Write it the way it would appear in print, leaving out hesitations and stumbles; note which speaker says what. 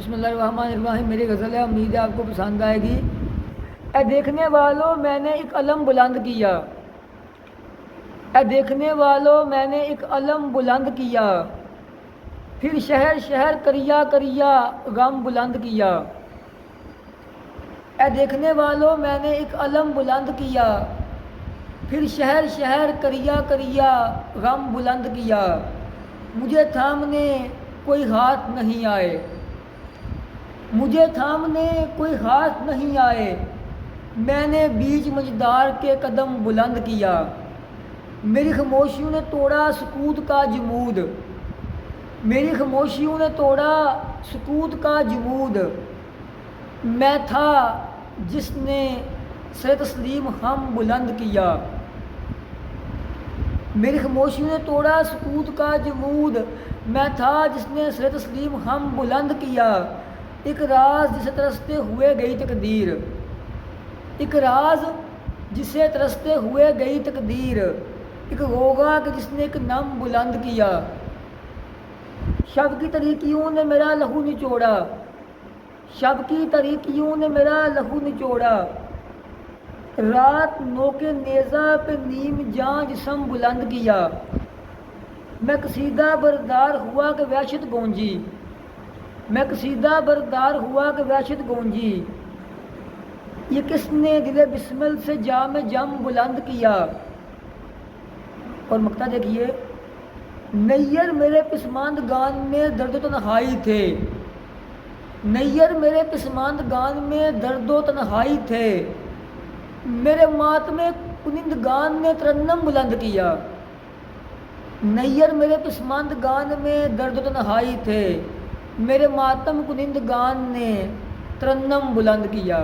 Speaker 1: بسم اللہ الرحمن الرحیم. میری غزل ہے, امید ہے آپ کو پسند آئے گی. اے دیکھنے والوں میں نے ایک علم بلند کیا, اے دیکھنے والوں میں نے ایک علم بلند کیا, پھر شہر شہر کریا کریا غم بلند کیا. اے دیکھنے والوں میں نے ایک علم بلند کیا, پھر شہر شہر کریا کریا غم بلند کیا. مجھے تھامنے کوئی ہاتھ نہیں آئے, مجھے تھامنے کوئی ہاتھ نہیں آئے, میں نے بیچ مجدار کے قدم بلند کیا. میری خاموشیوں نے توڑا سکوت کا جمود, میری خاموشیوں نے توڑا سکوت کا جمود. میں تھا جس نے سر تسلیم ہم بلند کیا. میری خاموشیوں نے توڑا سکوت کا جمود, میں تھا جس نے سر تسلیم ہم بلند کیا. ایک راز جسے ترستے ہوئے گئی تقدیر, ایک راز جسے ترستے ہوئے گئی تقدیر, ایک غوغا کہ جس نے ایک نم بلند کیا. شب کی تاریکیوں نے میرا لہو نچوڑا, شب کی تاریکیوں نے میرا لہو نچوڑا. رات نوکے نیزہ پہ نیم جاں جسم بلند کیا. میں قصیدہ بردار ہوا کہ وحشت گونجی, میں قصیدہ بردار ہوا کہ وحشت گونجی. یہ کس نے دل بسمل سے جام جم بلند کیا. اور مقطع دیکھیے, نیر میرے پسماندگان میں درد و تنہائی تھے, نیر میرے پسماندگان میں درد و تنہائی تھے, میرے ماتم کنندگان نے ترنم بلند کیا. نیر میرے پسماندگان میں درد و تنہائی تھے, میرے ماتم کنندگان نے ترنم بلند کیا.